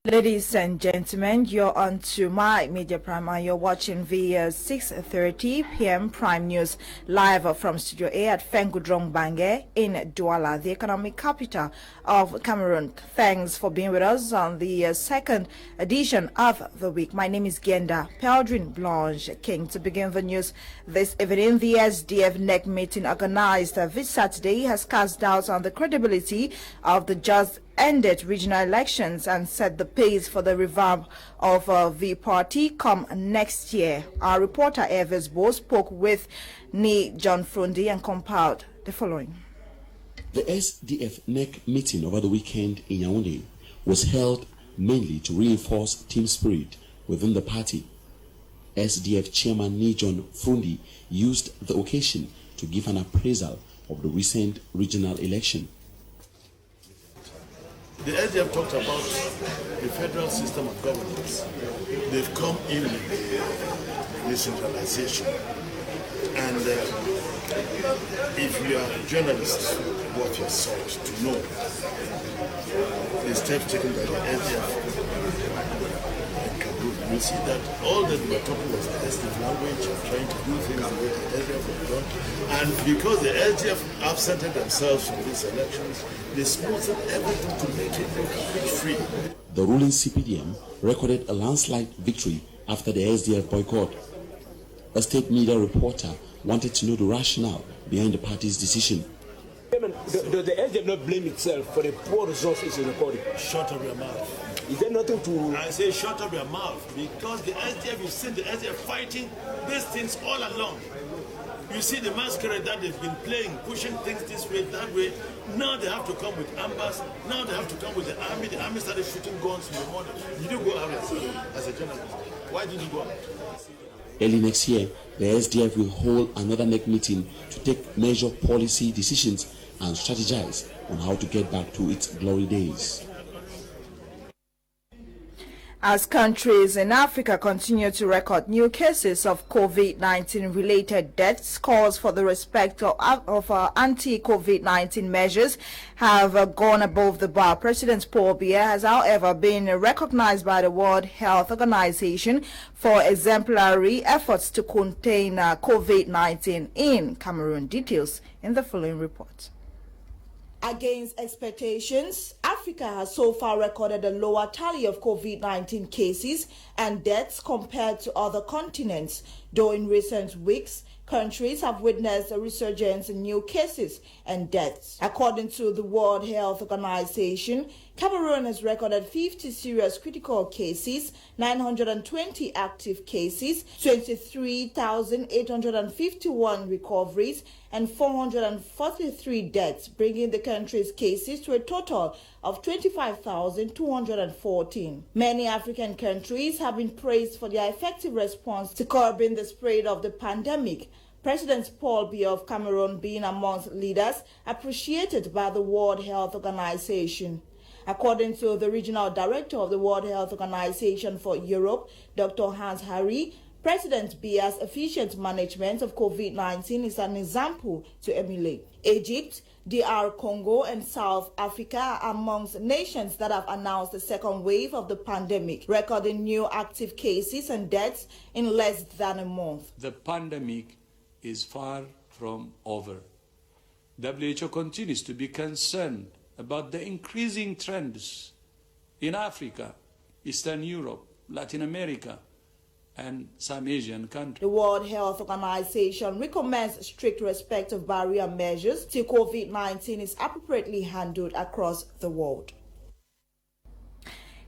Ladies and gentlemen, you're on to My Media Prime and you're watching via 6:30 p.m. Prime News live from Studio A at Fengudrong Bange in Douala, the economic capital of Cameroon. Thanks for being with us on the second edition of the week. My name is Genda Peldrin Blanche King. To begin the news this evening, the SDF NEC meeting organized this Saturday has cast doubts on the credibility of the just ended regional elections and set the pace for the revamp of the party come next year. Our reporter Evers Bo spoke with Ni John Frundi and compiled the following. The SDF NEC meeting over the weekend in Yaoundé was held mainly to reinforce team spirit within the party. SDF chairman Ni John Frundi used the occasion to give an appraisal of the recent regional election. The SDF talked about the federal system of governance. They've come in with decentralization. And if you are a journalist, what you're sought to know, the steps taken by the SDF in Cameroon, you see that all that we are talking was the SDF language of trying to do things the way the SDF have done. And because the SDF absented themselves from these elections, they smoothed everything to make it look free. The ruling CPDM recorded a landslide victory after the SDF boycott. A state media reporter wanted to know the rationale behind the party's decision. Does the SDF not blame itself for the poor results it's recording? Shut up your mouth. Is there nothing to... I say shut up your mouth, because the SDF, you've seen the SDF fighting these things all along. You see the masquerade that they've been playing, pushing things this way, that way. Now they have to come with ambas. Now they have to come with the army. The army started shooting guns in the morning. You didn't go out as a journalist. Why didn't you go out? Early next year, the SDF will hold another NEC meeting to take major policy decisions and strategize on how to get back to its glory days. As countries in Africa continue to record new cases of COVID-19 related deaths, calls for the respect of anti-COVID-19 measures have gone above the bar. President Paul Biya has, however, been recognized by the World Health Organization for exemplary efforts to contain COVID-19 in Cameroon. Details in the following report. Against expectations, Africa has so far recorded a lower tally of COVID-19 cases and deaths compared to other continents, though in recent weeks, countries have witnessed a resurgence in new cases and deaths. According to the World Health Organization, Cameroon has recorded 50 serious critical cases, 920 active cases, 23,851 recoveries, and 443 deaths, bringing the country's cases to a total of 25,214. Many African countries have been praised for their effective response to curbing the spread of the pandemic. President Paul Biya of Cameroon being amongst leaders appreciated by the World Health Organization. According to the regional director of the World Health Organization for Europe, Dr. Hans Harry, President Biya's efficient management of COVID-19 is an example to emulate. Egypt, DR Congo, and South Africa are amongst nations that have announced the second wave of the pandemic, recording new active cases and deaths in less than a month. The pandemic is far from over. WHO continues to be concerned about the increasing trends in Africa, Eastern Europe, Latin America, and some Asian countries. The World Health Organization recommends strict respect of barrier measures till COVID-19 is appropriately handled across the world.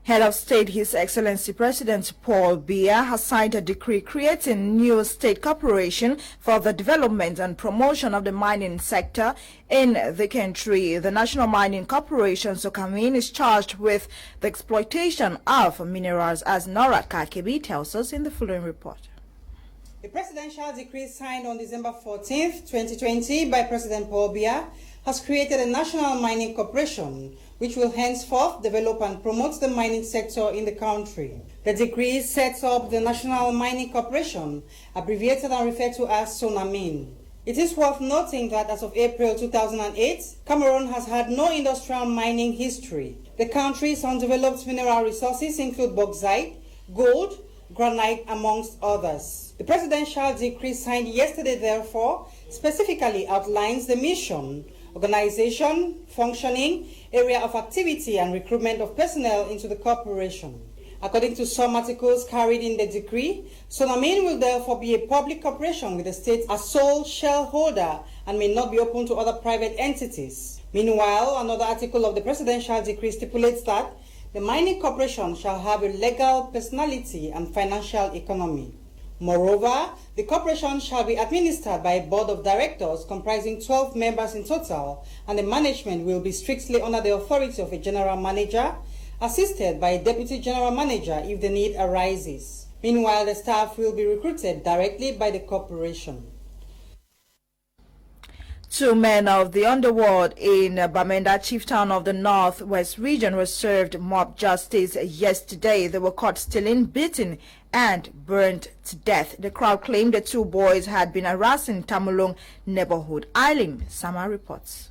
Head of State, His Excellency President Paul Biya has signed a decree creating new state corporation for the development and promotion of the mining sector in the country. The National Mining Corporation, Sokamin, is charged with the exploitation of minerals, as Nora Kakebi tells us in the following report. The presidential decree signed on December 14th, 2020 by President Paul Biya has created a National Mining Corporation which will henceforth develop and promote the mining sector in the country. The decree sets up the National Mining Corporation, abbreviated and referred to as SONAMIN. It is worth noting that as of April 2008, Cameroon has had no industrial mining history. The country's undeveloped mineral resources include bauxite, gold, granite, amongst others. The presidential decree signed yesterday, therefore, specifically outlines the mission, organization, functioning, area of activity, and recruitment of personnel into the corporation. According to some articles carried in the decree, Sonamin will therefore be a public corporation with the state as sole shareholder and may not be open to other private entities. Meanwhile, another article of the presidential decree stipulates that the mining corporation shall have a legal personality and financial economy. Moreover, the corporation shall be administered by a board of directors comprising 12 members in total, and the management will be strictly under the authority of a general manager, assisted by a deputy general manager if the need arises. Meanwhile, the staff will be recruited directly by the corporation. 2 men of the underworld in Bamenda, chieftain of the Northwest region, were served mob justice yesterday. They were caught stealing, beaten, and burned to death. The crowd claimed the 2 boys had been harassing Cameroon neighborhood. Eileen Sama reports.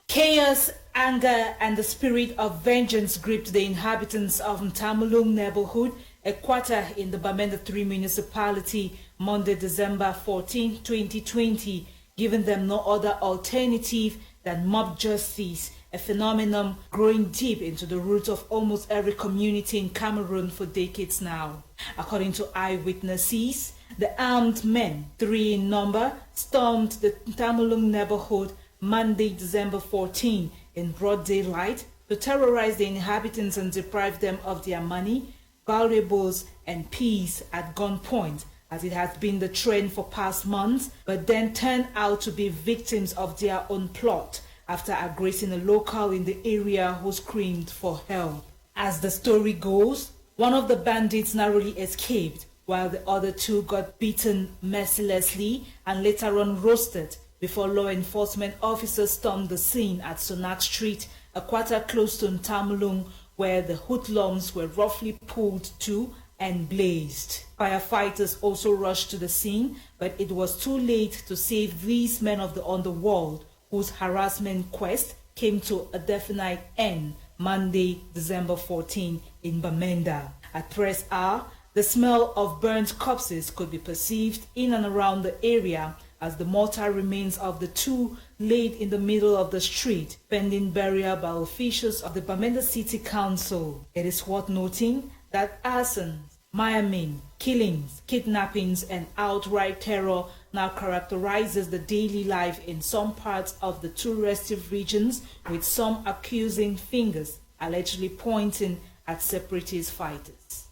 Chaos, anger, and the spirit of vengeance gripped the inhabitants of Cameroon neighborhood, a quarter in the Bamenda 3 municipality, Monday, December 14, 2020, giving them no other alternative than mob justice, a phenomenon growing deep into the roots of almost every community in Cameroon for decades now. According to eyewitnesses, the armed men, 3 in number, stormed the Cameroon neighborhood Monday, December 14, in broad daylight to terrorize the inhabitants and deprive them of their money, valuables, and peace at gunpoint, as it has been the trend for past months, but then turned out to be victims of their own plot after aggressing a local in the area who screamed for help. As the story goes, one of the bandits narrowly escaped, while the other 2 got beaten mercilessly and later on roasted before law enforcement officers stormed the scene at Sonak Street, a quarter close to Cameroon, where the hoodlums were roughly pulled to and blazed. Firefighters also rushed to the scene, but it was too late to save these men of the underworld, whose harassment quest came to a definite end Monday, December 14 in Bamenda. At press hour, the smell of burnt corpses could be perceived in and around the area as the mortal remains of the 2 laid in the middle of the street, pending burial by officials of the Bamenda City Council. It is worth noting that arsons, maiming, killings, kidnappings, and outright terror now characterizes the daily life in some parts of the 2 restive regions, with some accusing fingers allegedly pointing at separatist fighters.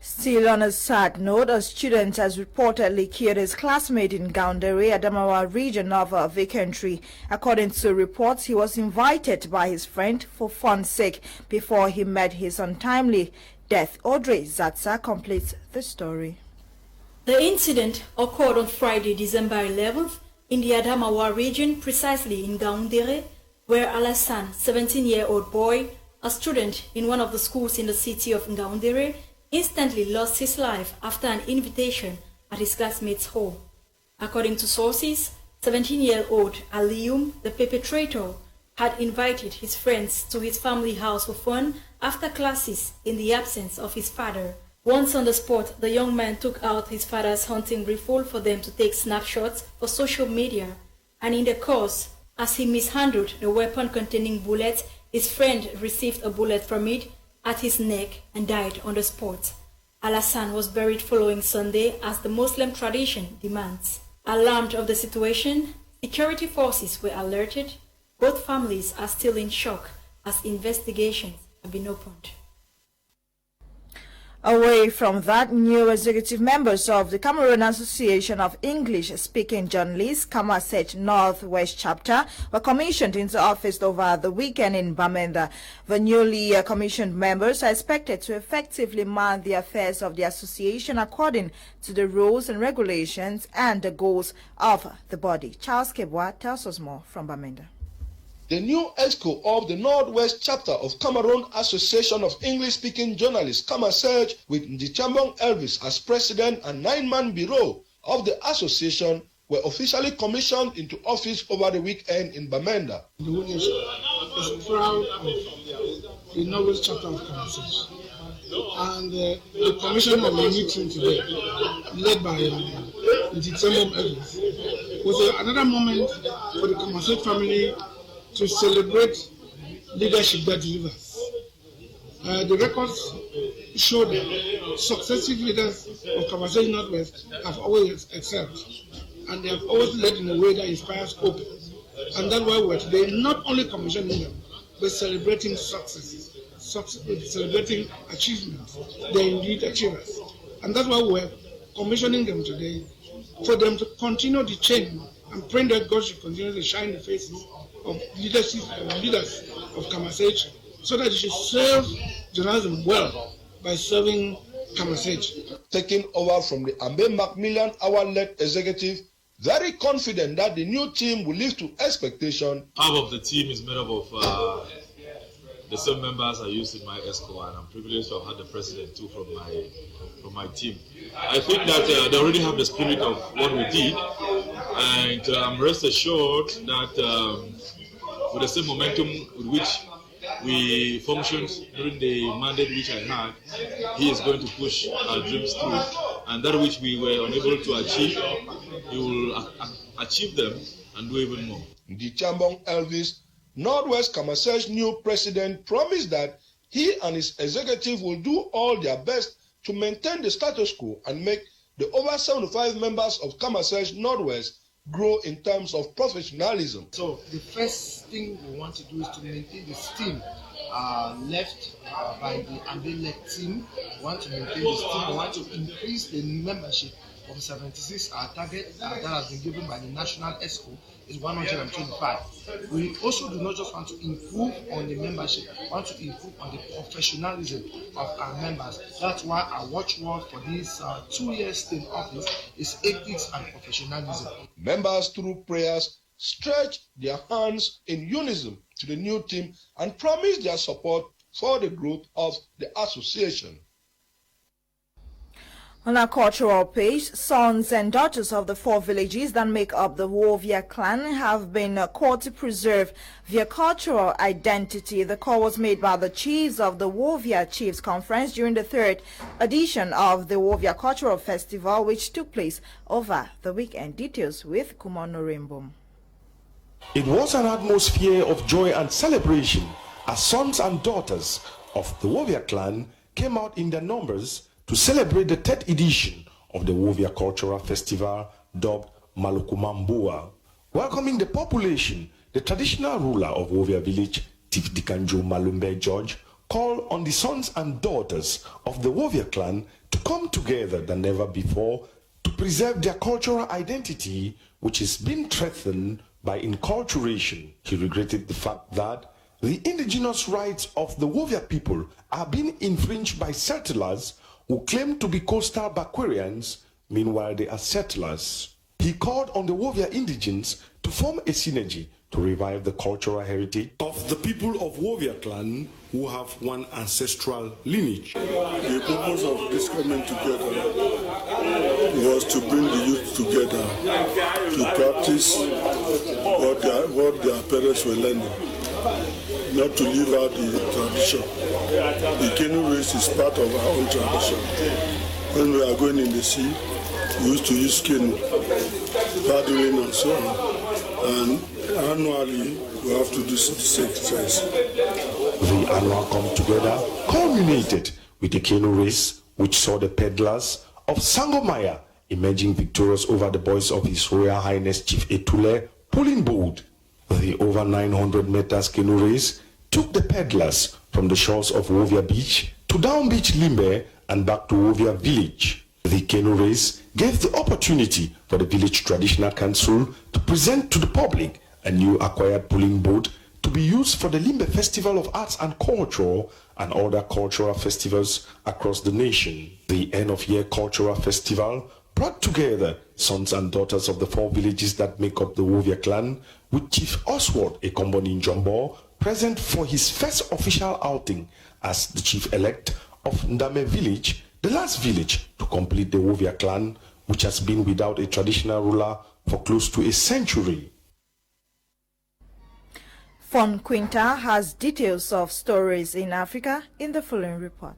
Still on a sad note, a student has reportedly killed his classmate in Gaoundéré, Adamawa region of the country. According to reports, he was invited by his friend for fun's sake before he met his untimely death. Audrey Zatsa completes the story. The incident occurred on Friday, December 11th, in the Adamawa region, precisely in Gaoundéré, where Alassane, 17-year-old boy, a student in one of the schools in the city of Gaoundéré, instantly lost his life after an invitation at his classmate's home. According to sources, 17-year-old Alioum, the perpetrator, had invited his friends to his family house for fun after classes in the absence of his father. Once on the spot, the young man took out his father's hunting rifle for them to take snapshots for social media, and in the course, as he mishandled the weapon containing bullets, his friend received a bullet from it at his neck and died on the spot. Alassane was buried following Sunday as the Muslim tradition demands. Alarmed of the situation, security forces were alerted. Both families are still in shock as investigations have been opened. Away from that, new executive members of the Cameroon Association of English-Speaking Journalists, Kamer Northwest Chapter, were commissioned into office over the weekend in Bamenda. The newly commissioned members are expected to effectively man the affairs of the association according to the rules and regulations and the goals of the body. Charles Kebwa tells us more from Bamenda. The new EXCO of the Northwest Chapter of Cameroon Association of English-Speaking Journalists, Kamer, with Ndichambong Elvis as president and 9-man bureau of the association, were officially commissioned into office over the weekend in Bamenda. The whole nation is proud of the Northwest chapter of Cameroon. And the commission of the new team today, led by Ntitsemom Evans, was another moment for the Cameroon family to celebrate leadership that delivers. The records show that successive leaders of Cameroon Northwest have always excelled, and they have always led in a way that inspires hope. And that's why we're today not only commissioning them, but celebrating successes, celebrating achievements. They're indeed achievers. And that's why we're commissioning them today, for them to continue the chain and praying that God should continue to shine the faces of leaders of Cameroon, so that they should serve journalism well by serving Cameroon. Taking over from the Ambe Macmillan Hour-led executive, very confident that the new team will live to expectation. Half of the team is made up of the same members I used in my ESCO, and I'm privileged to have had the president too from my team. I think that they already have the spirit of what we did, and I'm rest assured that with the same momentum with which we functioned during the mandate which I had, he is going to push our dreams through, and that which we were unable to achieve, he will achieve them and do even more. The Chambon Elvis, Northwest Cameroon's new president, promised that he and his executive will do all their best to maintain the status quo and make the over 75 members of Cameroon's Northwest grow in terms of professionalism. So the first thing we want to do is to maintain the steam left by the Ambe-led team. We want to maintain the steam. We want to increase the membership from 76. Our target that has been given by the national ESCO is 125. We also do not just want to improve on the membership, we want to improve on the professionalism of our members. That's why our watchword for this 2 years in office is ethics and professionalism. Members, through prayers, stretch their hands in unison to the new team and promise their support for the growth of the association. On our cultural page, sons and daughters of the 4 villages that make up the Wovia clan have been called to preserve their cultural identity. The call was made by the chiefs of the Wovia Chiefs Conference during the 3rd edition of the Wovia Cultural Festival, which took place over the weekend. Details with Kumano Rainbow. It was an atmosphere of joy and celebration as sons and daughters of the Wovia clan came out in their numbers to celebrate the 3rd edition of the Wovia Cultural Festival, dubbed Malukumambua. Welcoming the population, the traditional ruler of Wovia village, Chief Dikanjo Malumbe George, called on the sons and daughters of the Wovia clan to come together than never before to preserve their cultural identity, which has been threatened by inculturation. He regretted the fact that the indigenous rights of the Wovia people are being infringed by settlers who claim to be coastal Bakwarians, meanwhile they are settlers. He called on the Wovia indigents to form a synergy to revive the cultural heritage of the people of Wovia clan who have one ancestral lineage. The purpose of this coming together was to bring the youth together to practice what their parents were learning, not to leave out the tradition. The canoe race is part of our own tradition. When we are going in the sea, we used to use canoe, paddling and so on. And annually, we have to do this exercise. The annual come together culminated with the canoe race, which saw the peddlers of Sangomaya emerging victorious over the boys of His Royal Highness Chief Etule pulling boat. The over 900 meters canoe race took the peddlers from the shores of Wovia Beach to Down Beach Limbe and back to Wovia Village. The canoe race gave the opportunity for the village traditional council to present to the public a new acquired pulling boat to be used for the Limbe Festival of Arts and Culture and other cultural festivals across the nation. The end-of-year cultural festival brought together sons and daughters of the 4 villages that make up the Wovia clan, with Chief Oswald Ekomboni Njombo present for his first official outing as the chief-elect of Ndame village, the last village to complete the Wovia clan, which has been without a traditional ruler for close to a century. Fon Quinta has details of stories in Africa in the following report.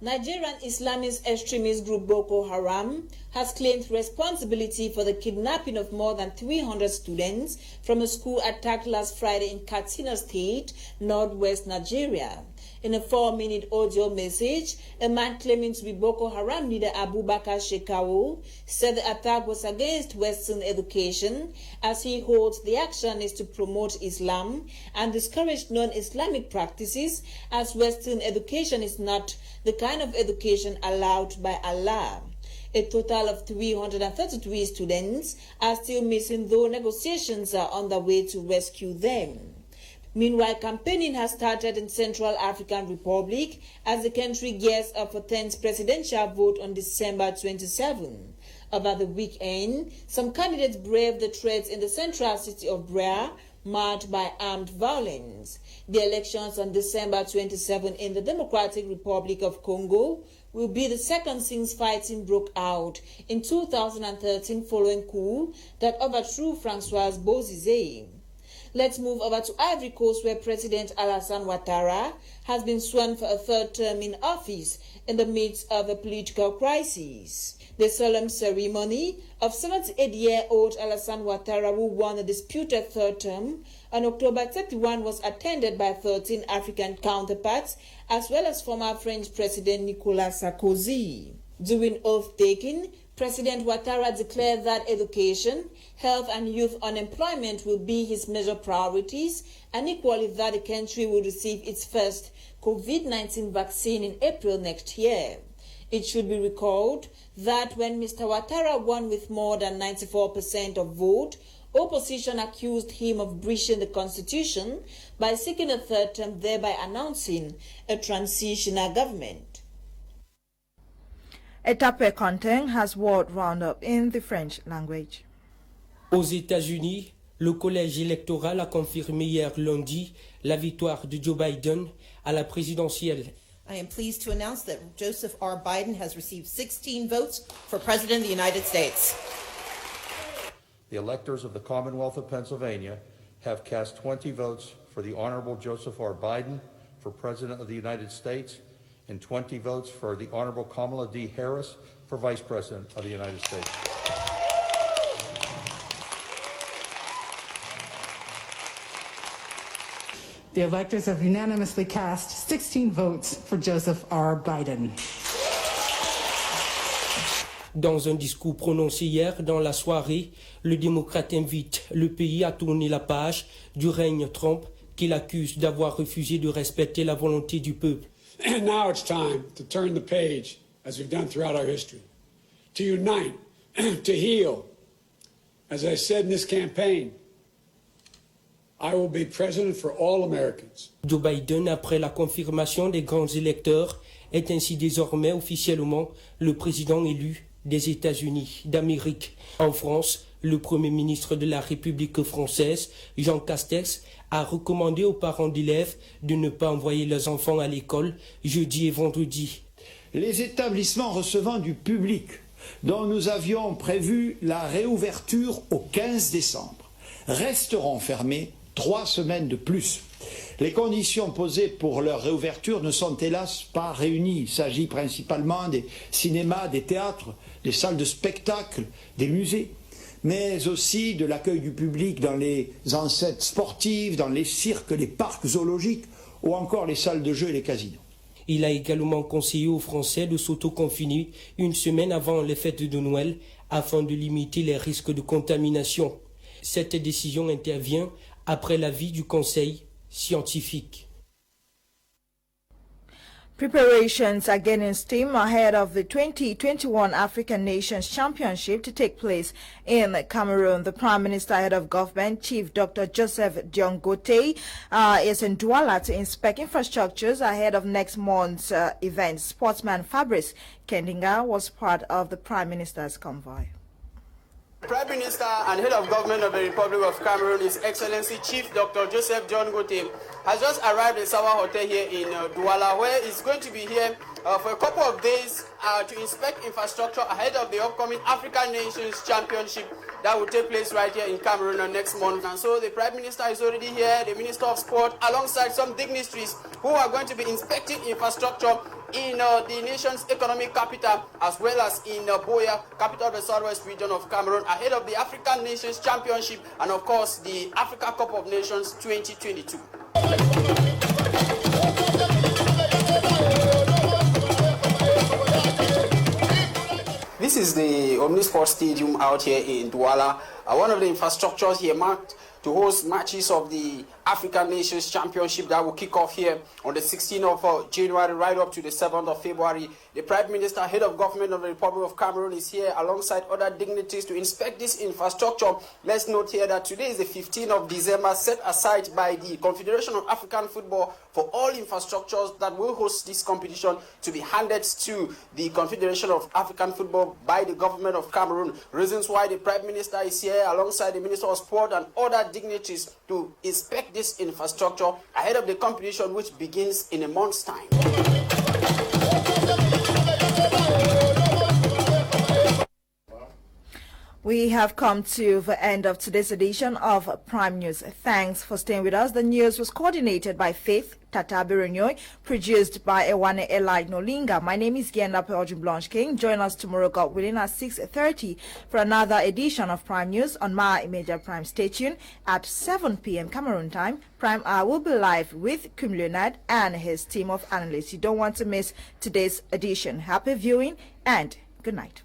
Nigerian Islamist extremist group Boko Haram has claimed responsibility for the kidnapping of more than 300 students from a school attacked last Friday in Katsina State, northwest Nigeria. In a 4-minute audio message, a man claiming to be Boko Haram leader Abubakar Shekau said the attack was against Western education, as he holds the action is to promote Islam and discourage non-Islamic practices, as Western education is not the kind of education allowed by Allah. A total of 333 students are still missing, though negotiations are underway to rescue them. Meanwhile, campaigning has started in Central African Republic as the country gears up for 10th presidential vote on December 27. Over the weekend, some candidates braved the threats in the central city of Brea, marred by armed violence. The elections on December 27 in the Democratic Republic of Congo will be the second since fighting broke out in 2013 following coup that overthrew Francois Bozizé. Let's move over to Ivory Coast, where President Alassane Ouattara has been sworn for a third term in office in the midst of a political crisis. The solemn ceremony of 78-year-old Alassane Ouattara, who won a disputed third term on October 31, was attended by 13 African counterparts, as well as former French President Nicolas Sarkozy. During oath-taking, President Ouattara declared that education, health and youth unemployment will be his major priorities, and equally that the country will receive its first COVID-19 vaccine in April next year. It should be recalled that when Mr. Ouattara won with more than 94% of vote, opposition accused him of breaching the constitution by seeking a third term, thereby announcing a transitional government. Étape Content has World Roundup in the French language. Aux États-Unis, le collège électoral a confirmé hier lundi la victoire de Joe Biden à la présidentielle. I am pleased to announce that Joseph R. Biden has received 16 votes for President of the United States. The electors of the Commonwealth of Pennsylvania have cast 20 votes for the Honorable Joseph R. Biden for President of the United States and 20 votes for the Honorable Kamala D. Harris for Vice President of the United States. The electors have unanimously cast 16 votes for Joseph R. Biden. Dans un discours prononcé hier dans la soirée, le démocrate invite le pays à tourner la page du règne Trump, qu'il accuse d'avoir refusé de respecter la volonté du peuple. And now it's time to turn the page, as we've done throughout our history, to unite, to heal. As I said in this campaign, I will be president for all Americans. Joe Biden, après la confirmation des grands électeurs, est ainsi désormais officiellement le président élu des États-Unis d'Amérique. En France, le Premier ministre de la République française, Jean Castex, a recommandé aux parents d'élèves de ne pas envoyer leurs enfants à l'école jeudi et vendredi. Les établissements recevant du public, dont nous avions prévu la réouverture au 15 décembre, resteront fermés 3 semaines de plus. Les conditions posées pour leur réouverture ne sont hélas pas réunies. Il s'agit principalement des cinémas, des théâtres, des salles de spectacle, des musées, mais aussi de l'accueil du public dans les enceintes sportives, dans les cirques, les parcs zoologiques ou encore les salles de jeux et les casinos. Il a également conseillé aux Français de s'auto-confiner une semaine avant les fêtes de Noël afin de limiter les risques de contamination. Cette décision intervient après l'avis du Conseil scientifique. Preparations are gaining steam ahead of the 2021 African Nations Championship to take place in Cameroon. The Prime Minister, Head of Government, Chief Dr. Joseph Diangote, is in Douala to inspect infrastructures ahead of next month's event. Sportsman Fabrice Kendinga was part of the Prime Minister's convoy. Prime Minister and Head of Government of the Republic of Cameroon, His Excellency Chief Dr. Joseph Diangote, has just arrived at Sawa Hotel here in Douala, where he's going to be here for a couple of days to inspect infrastructure ahead of the upcoming African Nations Championship that will take place right here in Cameroon next month. And so the Prime Minister is already here, the Minister of Sport, alongside some dignitaries who are going to be inspecting infrastructure in the nation's economic capital, as well as in Boya, capital of the southwest region of Cameroon, ahead of the African Nations Championship and, of course, the Africa Cup of Nations 2022. This is the Omnisport Stadium out here in Douala, one of the infrastructures here marked to host matches of the African Nations Championship that will kick off here on the 16th of January right up to the 7th of February. The Prime Minister, head of government of the Republic of Cameroon, is here alongside other dignitaries to inspect this infrastructure. Let's note here that today is the 15th of December, set aside by the Confederation of African Football for all infrastructures that will host this competition to be handed to the Confederation of African Football by the government of Cameroon. Reasons why the Prime Minister is here alongside the Minister of Sport and other dignitaries to inspect this infrastructure ahead of the competition, which begins in a month's time. We have come to the end of today's edition of Prime News. Thanks for staying with us. The news was coordinated by Faith Tatabirinyoy, produced by Ewane Eli Nolinga. My name is Gienda Peojin Blanche King. Join us tomorrow, God willing, at 6:30 for another edition of Prime News on my Media Prime. Stay tuned at 7 p.m. Cameroon time. Prime Hour will be live with Kim Leonard and his team of analysts. You don't want to miss today's edition. Happy viewing and good night.